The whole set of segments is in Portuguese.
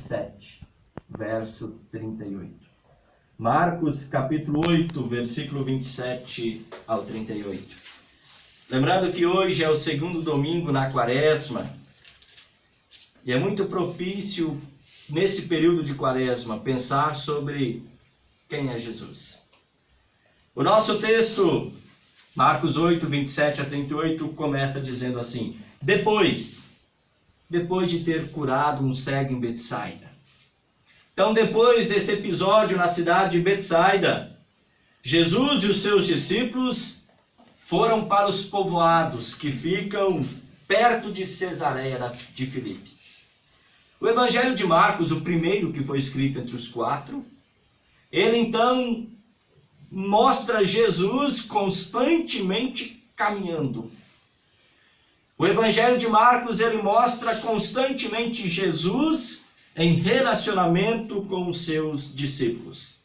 7, verso 38. Marcos capítulo 8, versículo 27 ao 38. Lembrando que hoje é o segundo domingo na quaresma, e é muito propício, nesse período de quaresma, pensar sobre quem é Jesus. O nosso texto, Marcos 8, 27 a 38, começa dizendo assim: Depois de ter curado um cego em Betsaida. Então, depois desse episódio na cidade de Betsaida, Jesus e os seus discípulos foram para os povoados que ficam perto de Cesareia de Filipe. O Evangelho de Marcos, o primeiro que foi escrito entre os 4, ele então mostra Jesus constantemente caminhando. O Evangelho de Marcos, ele mostra constantemente Jesus em relacionamento com os seus discípulos.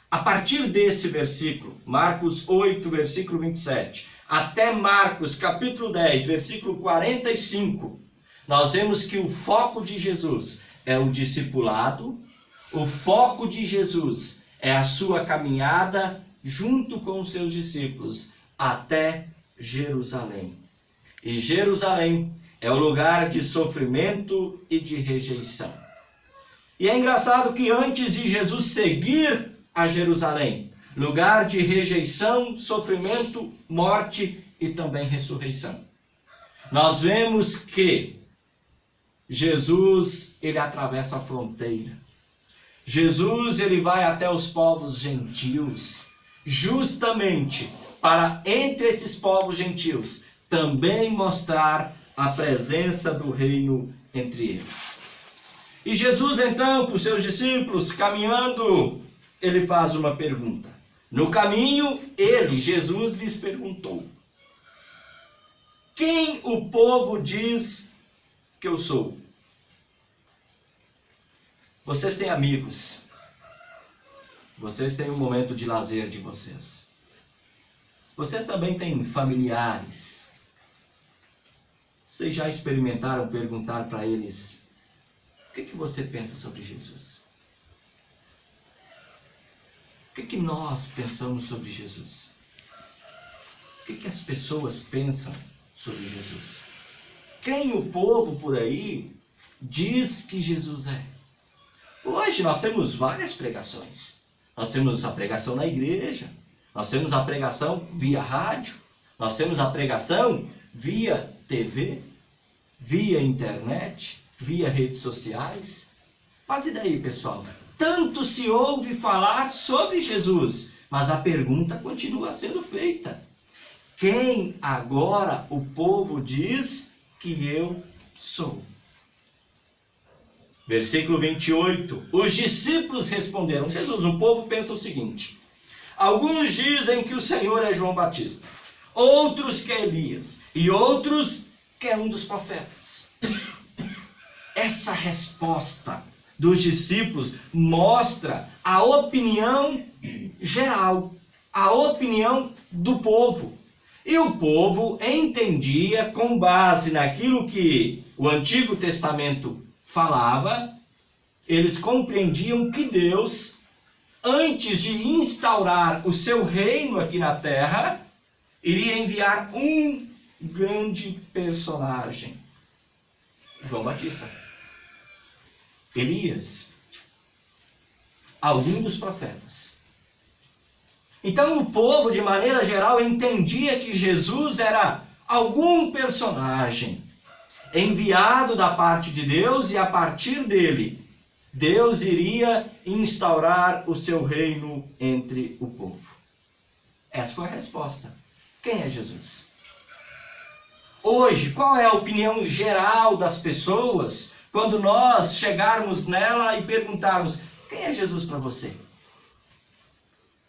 A partir desse versículo, Marcos 8, versículo 27, até Marcos capítulo 10, versículo 45, nós vemos que o foco de Jesus é o discipulado, o foco de Jesus é a sua caminhada junto com os seus discípulos até Jerusalém. E Jerusalém é o lugar de sofrimento e de rejeição. E é engraçado que antes de Jesus seguir a Jerusalém, lugar de rejeição, sofrimento, morte e também ressurreição, nós vemos que Jesus, ele atravessa a fronteira. Jesus, ele vai até os povos gentios, justamente para, entre esses povos gentios, também mostrar a presença do reino entre eles. E Jesus, então, com seus discípulos, caminhando, ele faz uma pergunta. No caminho, Jesus, lhes perguntou: Quem o povo diz que eu sou? Vocês têm amigos. Vocês têm um momento de lazer de vocês. Vocês também têm familiares. Vocês já experimentaram perguntar para eles: o que você pensa sobre Jesus? O que nós pensamos sobre Jesus? O que as pessoas pensam sobre Jesus? Quem o povo por aí diz que Jesus é? Hoje nós temos várias pregações. Nós temos a pregação na igreja, nós temos a pregação via rádio, nós temos a pregação via TV, via internet, via redes sociais. Mas e daí, pessoal? Tanto se ouve falar sobre Jesus, mas a pergunta continua sendo feita: quem agora o povo diz que eu sou? Versículo 28. Os discípulos responderam: Jesus, o povo pensa o seguinte: alguns dizem que o Senhor é João Batista, outros que é Elias, e outros que é um dos profetas. Essa resposta dos discípulos mostra a opinião geral, a opinião do povo. E o povo entendia, com base naquilo que o Antigo Testamento falava, eles compreendiam que Deus, antes de instaurar o seu reino aqui na terra, iria enviar um grande personagem: João Batista, Elias, algum dos profetas. Então o povo, de maneira geral, entendia que Jesus era algum personagem enviado da parte de Deus, e a partir dele, Deus iria instaurar o seu reino entre o povo. Essa foi a resposta. Quem é Jesus? Hoje, qual é a opinião geral das pessoas quando nós chegarmos nela e perguntarmos: quem é Jesus para você?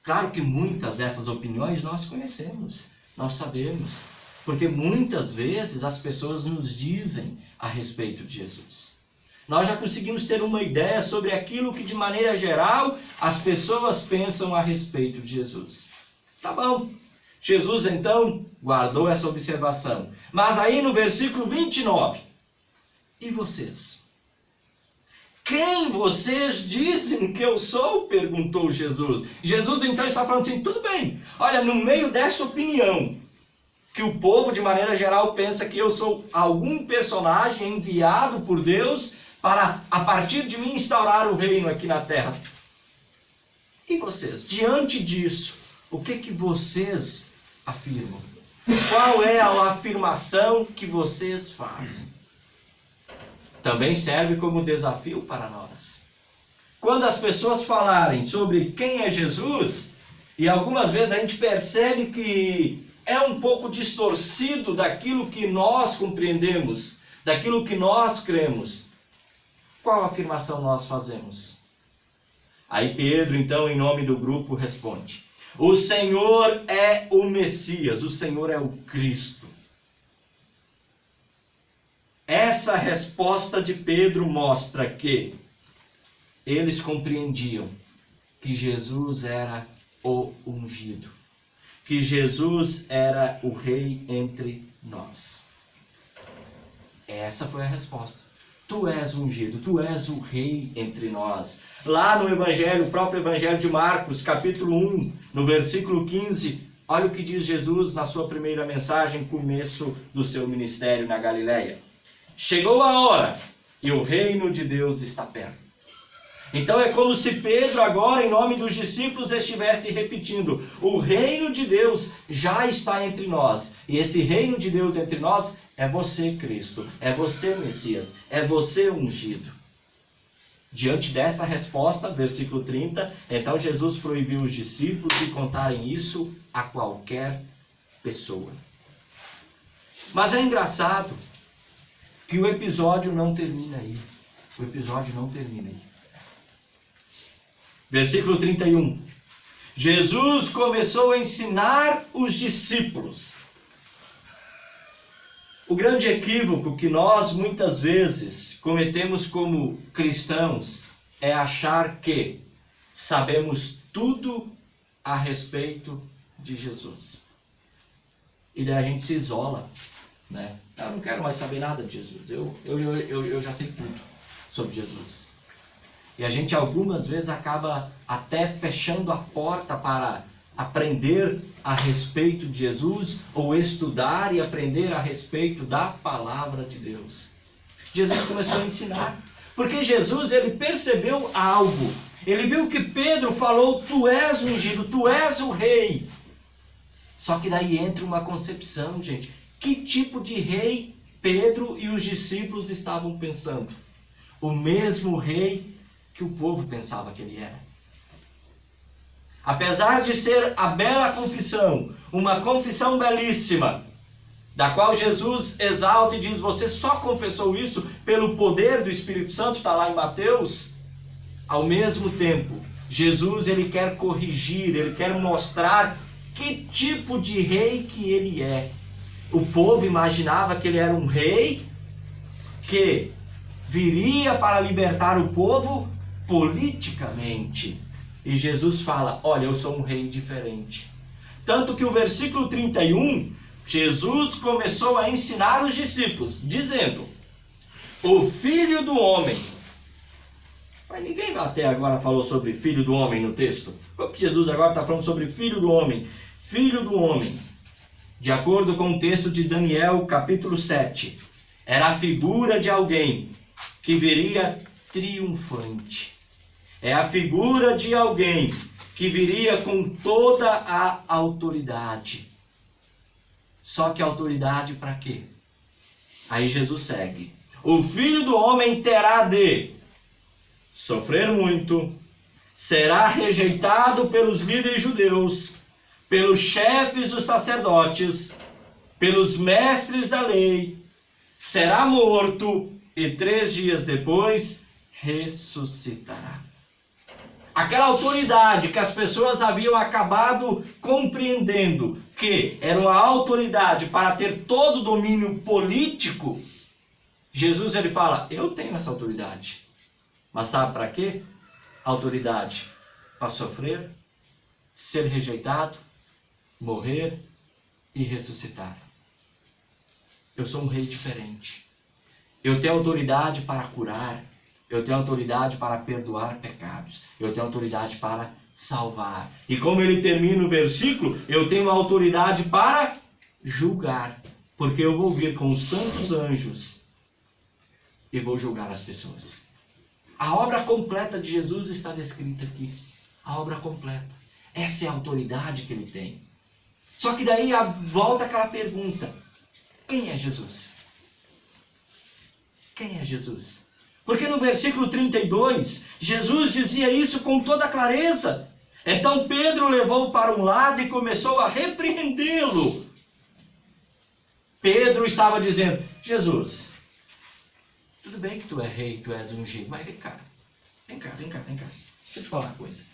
Claro que muitas dessas opiniões nós conhecemos, nós sabemos, porque muitas vezes as pessoas nos dizem a respeito de Jesus. Nós já conseguimos ter uma ideia sobre aquilo que, de maneira geral, as pessoas pensam a respeito de Jesus. Tá bom. Jesus, então, guardou essa observação. Mas aí no versículo 29, E vocês? Quem vocês dizem que eu sou? Perguntou Jesus. Jesus então está falando assim, tudo bem, olha, no meio dessa opinião, que o povo de maneira geral pensa que eu sou algum personagem enviado por Deus para, a partir de mim, instaurar o reino aqui na terra. E vocês? Diante disso, o que vocês afirmam? Qual é a afirmação que vocês fazem? Também serve como desafio para nós. Quando as pessoas falarem sobre quem é Jesus, e algumas vezes a gente percebe que é um pouco distorcido daquilo que nós compreendemos, daquilo que nós cremos, qual afirmação nós fazemos? Aí Pedro, então, em nome do grupo, responde: o Senhor é o Messias, o Senhor é o Cristo. Essa resposta de Pedro mostra que eles compreendiam que Jesus era o ungido, que Jesus era o rei entre nós. Essa foi a resposta. Tu és ungido, tu és o rei entre nós. Lá no Evangelho, o próprio Evangelho de Marcos, capítulo 1, no versículo 15, olha o que diz Jesus na sua primeira mensagem, começo do seu ministério na Galileia. Chegou a hora e o reino de Deus está perto. Então é como se Pedro agora, em nome dos discípulos, estivesse repetindo: o reino de Deus já está entre nós. E esse reino de Deus entre nós é você, Cristo, é você, Messias, é você, ungido. Diante dessa resposta, versículo 30, então Jesus proibiu os discípulos de contarem isso a qualquer pessoa. Mas é engraçado que o episódio não termina aí. O episódio não termina aí. Versículo 31. Jesus começou a ensinar os discípulos. O grande equívoco que nós muitas vezes cometemos como cristãos é achar que sabemos tudo a respeito de Jesus. E daí a gente se isola, né? Eu não quero mais saber nada de Jesus. Eu já sei tudo sobre Jesus. E a gente algumas vezes acaba até fechando a porta para aprender a respeito de Jesus, ou estudar e aprender a respeito da palavra de Deus. Jesus começou a ensinar, porque Jesus, ele percebeu algo. Ele viu que Pedro falou: tu és ungido, tu és o rei. Só que daí entra uma concepção, gente. Que tipo de rei Pedro e os discípulos estavam pensando? O mesmo rei que o povo pensava que ele era. Apesar de ser a bela confissão, uma confissão belíssima, da qual Jesus exalta e diz: você só confessou isso pelo poder do Espírito Santo, está lá em Mateus. Ao mesmo tempo, Jesus, ele quer corrigir, ele quer mostrar que tipo de rei que ele é. O povo imaginava que ele era um rei que viria para libertar o povo politicamente. E Jesus fala: olha, eu sou um rei diferente. Tanto que o versículo 31, Jesus começou a ensinar os discípulos, dizendo: o Filho do Homem. Mas ninguém até agora falou sobre Filho do Homem no texto. Como que Jesus agora está falando sobre Filho do Homem? Filho do Homem, de acordo com o texto de Daniel, capítulo 7, era a figura de alguém que viria triunfante. É a figura de alguém que viria com toda a autoridade. Só que autoridade para quê? Aí Jesus segue: o Filho do Homem terá de sofrer muito, será rejeitado pelos líderes judeus, pelos chefes dos sacerdotes, pelos mestres da lei, será morto e 3 dias depois ressuscitará. Aquela autoridade que as pessoas haviam acabado compreendendo que era uma autoridade para ter todo o domínio político, Jesus, ele fala: eu tenho essa autoridade. Mas sabe para quê? Autoridade para sofrer, ser rejeitado, morrer e ressuscitar. Eu sou um rei diferente. Eu tenho autoridade para curar. Eu tenho autoridade para perdoar pecados. Eu tenho autoridade para salvar. E como ele termina o versículo, eu tenho autoridade para julgar. Porque eu vou vir com os santos anjos e vou julgar as pessoas. A obra completa de Jesus está descrita aqui. A obra completa. Essa é a autoridade que ele tem. Só que daí volta aquela pergunta. Quem é Jesus? Quem é Jesus? Porque no versículo 32, Jesus dizia isso com toda clareza. Então Pedro levou para um lado e começou a repreendê-lo. Pedro estava dizendo, Jesus, tudo bem que tu é rei, tu és ungido, mas vem cá. Vem cá. Deixa eu te falar uma coisa.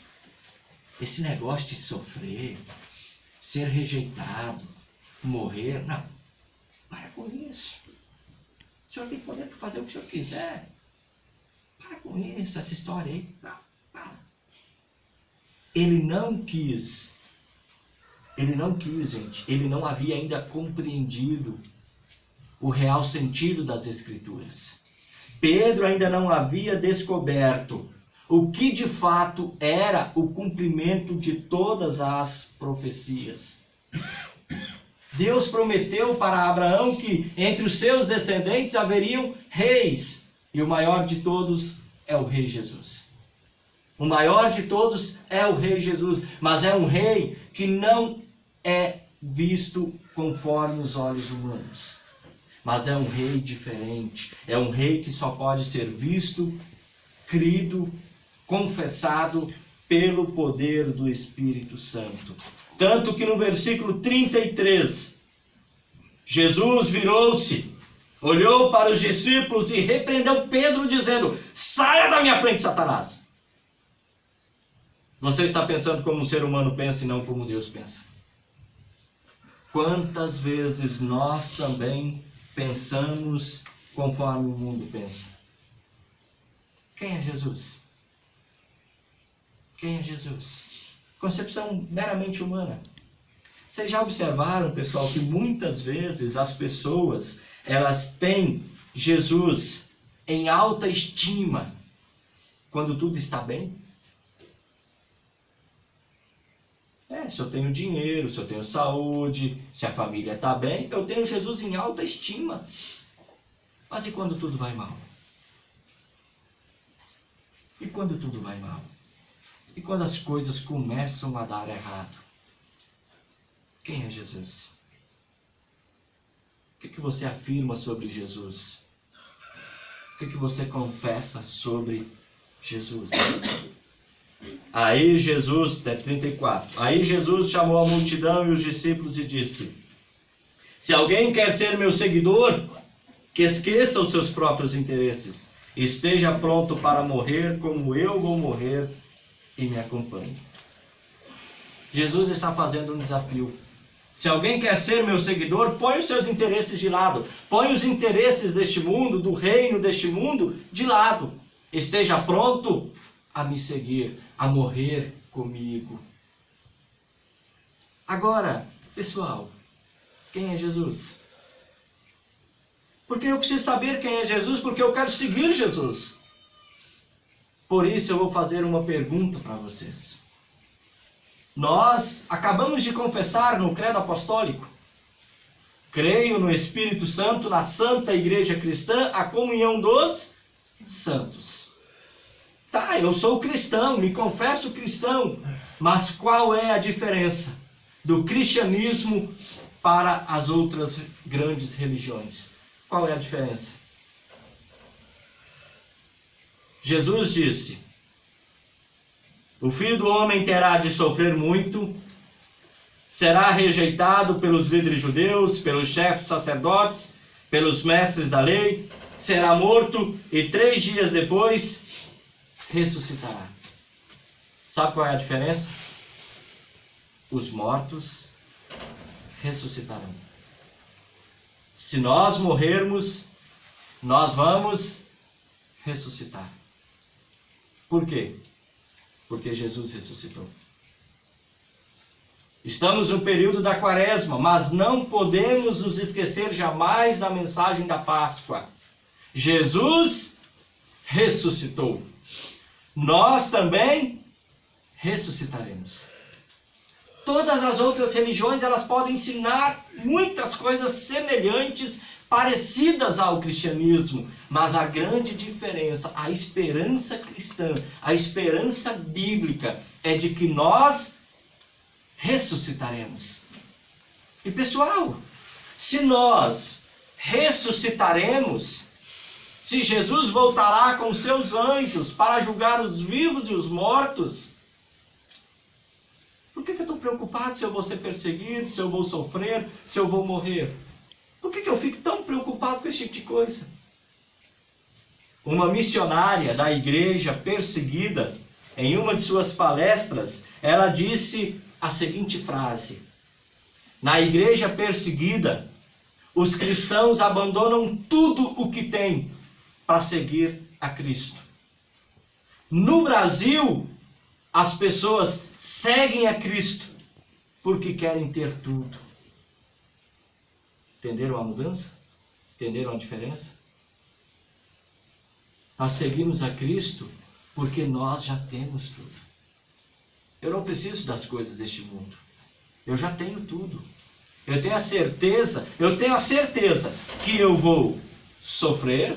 Esse negócio de sofrer, ser rejeitado, morrer, não. Para com isso. O senhor tem poder para fazer o que o senhor quiser. Para com isso, essa história aí. Para. Ele não quis, gente. Ele não havia ainda compreendido o real sentido das Escrituras. Pedro ainda não havia descoberto o que de fato era o cumprimento de todas as profecias. Deus prometeu para Abraão que entre os seus descendentes haveriam reis, e o maior de todos é o rei Jesus. O maior de todos é o rei Jesus, mas é um rei que não é visto conforme os olhos humanos. Mas é um rei diferente, é um rei que só pode ser visto, crido, confessado pelo poder do Espírito Santo. Tanto que no versículo 33, Jesus virou-se, olhou para os discípulos e repreendeu Pedro dizendo, saia da minha frente, Satanás. Você está pensando como um ser humano pensa e não como Deus pensa. Quantas vezes nós também pensamos conforme o mundo pensa? Quem é Jesus? Quem é Jesus? Concepção meramente humana. Vocês já observaram, pessoal, que muitas vezes as pessoas, elas têm Jesus em alta estima quando tudo está bem? Se eu tenho dinheiro, se eu tenho saúde, se a família está bem, eu tenho Jesus em alta estima. Mas e quando tudo vai mal? E quando tudo vai mal? E quando as coisas começam a dar errado? Quem é Jesus? O que você afirma sobre Jesus? O que você confessa sobre Jesus? Aí Jesus, 34, aí Jesus chamou a multidão e os discípulos e disse, se alguém quer ser meu seguidor, que esqueça os seus próprios interesses, esteja pronto para morrer como eu vou morrer e me acompanhe. Jesus está fazendo um desafio. Se alguém quer ser meu seguidor, põe os seus interesses de lado, põe os interesses deste mundo, do reino deste mundo, de lado. Esteja pronto a me seguir, a morrer comigo. Agora, pessoal, quem é Jesus? Porque eu preciso saber quem é Jesus, porque eu quero seguir Jesus. Por isso eu vou fazer uma pergunta para vocês. Nós acabamos de confessar no credo apostólico, creio no Espírito Santo, na Santa Igreja Cristã, a comunhão dos santos. Tá, eu sou cristão, me confesso cristão, mas qual é a diferença do cristianismo para as outras grandes religiões? Qual é a diferença? Jesus disse, o Filho do Homem terá de sofrer muito, será rejeitado pelos líderes judeus, pelos chefes sacerdotes, pelos mestres da lei, será morto e 3 dias depois ressuscitará. Sabe qual é a diferença? Os mortos ressuscitarão. Se nós morrermos, nós vamos ressuscitar. Por quê? Porque Jesus ressuscitou. Estamos no período da Quaresma, mas não podemos nos esquecer jamais da mensagem da Páscoa. Jesus ressuscitou. Nós também ressuscitaremos. Todas as outras religiões, elas podem ensinar muitas coisas semelhantes, parecidas ao cristianismo, mas a grande diferença, a esperança cristã, a esperança bíblica é de que nós ressuscitaremos. E pessoal, se nós ressuscitaremos, se Jesus voltará com seus anjos para julgar os vivos e os mortos, por que eu estou preocupado se eu vou ser perseguido, se eu vou sofrer, se eu vou morrer? Por que eu fico tão preocupado com esse tipo de coisa? Uma missionária da igreja perseguida, em uma de suas palestras, ela disse a seguinte frase: na igreja perseguida, os cristãos abandonam tudo o que têm para seguir a Cristo. No Brasil, as pessoas seguem a Cristo porque querem ter tudo. Entenderam a mudança? Entenderam a diferença? Nós seguimos a Cristo porque nós já temos tudo. Eu não preciso das coisas deste mundo. Eu já tenho tudo. Eu tenho a certeza que eu vou sofrer,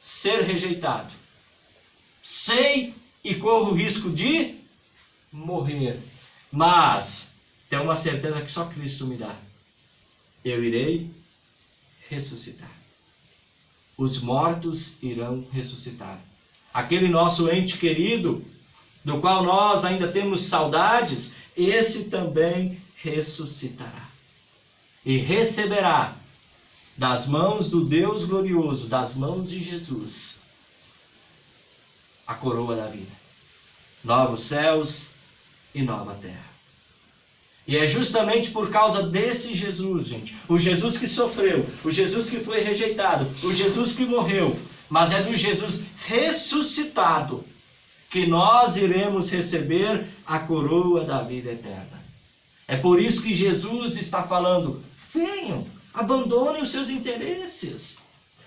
ser rejeitado. Sei e corro o risco de morrer. Mas tenho uma certeza que só Cristo me dá. Eu irei ressuscitar. Os mortos irão ressuscitar. Aquele nosso ente querido, do qual nós ainda temos saudades, esse também ressuscitará. E receberá das mãos do Deus glorioso, das mãos de Jesus, a coroa da vida. Novos céus e nova terra. E é justamente por causa desse Jesus, gente, o Jesus que sofreu, o Jesus que foi rejeitado, o Jesus que morreu, mas é do Jesus ressuscitado que nós iremos receber a coroa da vida eterna. É por isso que Jesus está falando: venham, abandonem os seus interesses.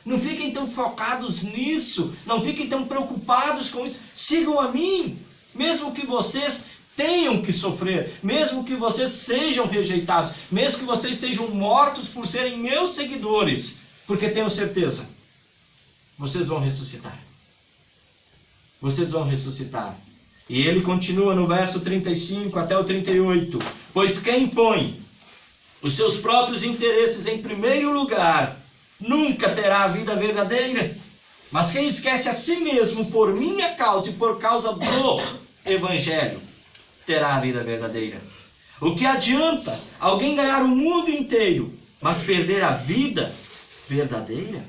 Não fiquem tão focados nisso, não fiquem tão preocupados com isso. Sigam a mim, mesmo que vocês tenham que sofrer, mesmo que vocês sejam rejeitados, mesmo que vocês sejam mortos por serem meus seguidores, porque tenho certeza, vocês vão ressuscitar. Vocês vão ressuscitar. E ele continua no verso 35 até o 38. Pois quem põe os seus próprios interesses em primeiro lugar, nunca terá a vida verdadeira. Mas quem esquece a si mesmo por minha causa e por causa do Evangelho, terá a vida verdadeira. O que adianta alguém ganhar o mundo inteiro, mas perder a vida verdadeira?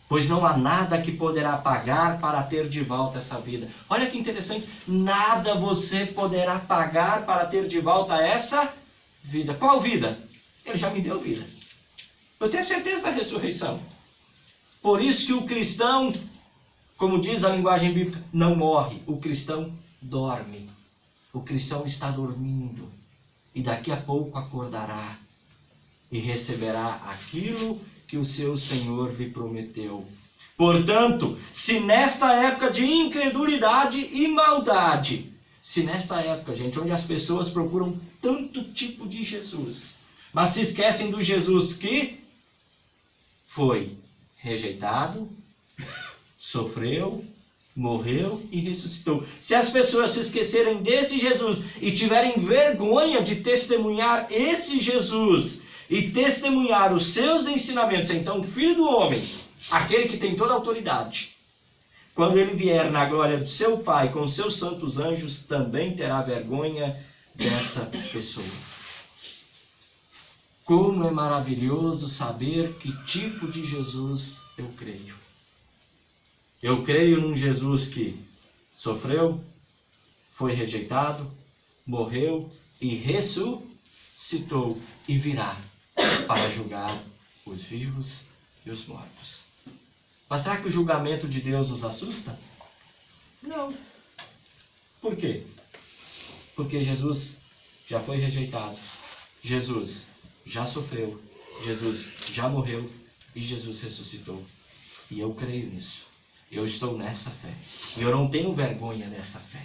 Pois não há nada que poderá pagar para ter de volta essa vida. Olha que interessante, nada você poderá pagar para ter de volta essa vida. Qual vida? Ele já me deu vida. Eu tenho certeza da ressurreição. Por isso que o cristão, como diz a linguagem bíblica, não morre. O cristão dorme. O cristão está dormindo. E daqui a pouco acordará. E receberá aquilo que o seu Senhor lhe prometeu. Portanto, se nesta época de incredulidade e maldade, se nesta época, gente, onde as pessoas procuram tanto tipo de Jesus, mas se esquecem do Jesus que foi rejeitado, sofreu, morreu e ressuscitou. Se as pessoas se esquecerem desse Jesus e tiverem vergonha de testemunhar esse Jesus e testemunhar os seus ensinamentos, então o Filho do Homem, aquele que tem toda a autoridade, quando ele vier na glória do seu Pai com os seus santos anjos, também terá vergonha dessa pessoa. Como é maravilhoso saber que tipo de Jesus eu creio. Eu creio num Jesus que sofreu, foi rejeitado, morreu e ressuscitou e virá para julgar os vivos e os mortos. Mas será que o julgamento de Deus nos assusta? Não. Por quê? Porque Jesus já foi rejeitado. Jesus já sofreu. Jesus já morreu. E Jesus ressuscitou. E eu creio nisso. Eu estou nessa fé. E eu não tenho vergonha dessa fé.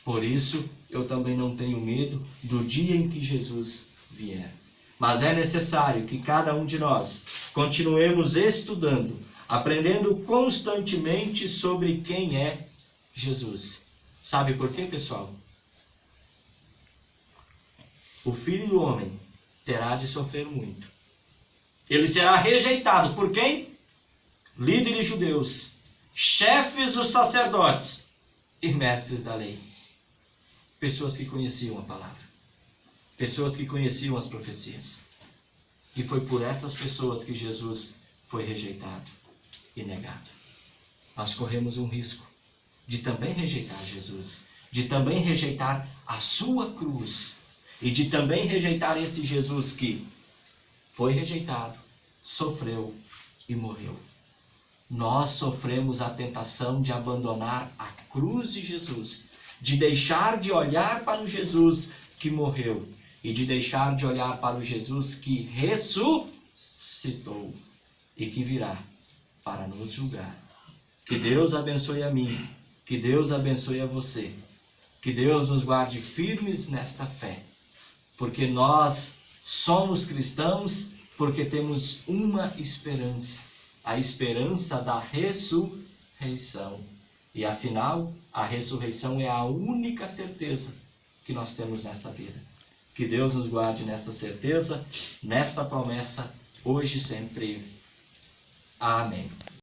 Por isso, eu também não tenho medo do dia em que Jesus vier. Mas é necessário que cada um de nós continuemos estudando, aprendendo constantemente sobre quem é Jesus. Sabe por quê, pessoal? O Filho do Homem terá de sofrer muito. Ele será rejeitado por quem? Líderes judeus, chefes dos sacerdotes e mestres da lei. Pessoas que conheciam a palavra. Pessoas que conheciam as profecias. E foi por essas pessoas que Jesus foi rejeitado e negado. Nós corremos um risco de também rejeitar Jesus, de também rejeitar a sua cruz e de também rejeitar esse Jesus que foi rejeitado, sofreu e morreu. Nós sofremos a tentação de abandonar a cruz de Jesus, de deixar de olhar para o Jesus que morreu e de deixar de olhar para o Jesus que ressuscitou e que virá para nos julgar. Que Deus abençoe a mim, que Deus abençoe a você, que Deus nos guarde firmes nesta fé, porque nós somos cristãos, porque temos uma esperança, a esperança da ressurreição. E afinal, a ressurreição é a única certeza que nós temos nesta vida. Que Deus nos guarde nesta certeza, nesta promessa, hoje e sempre. Amém.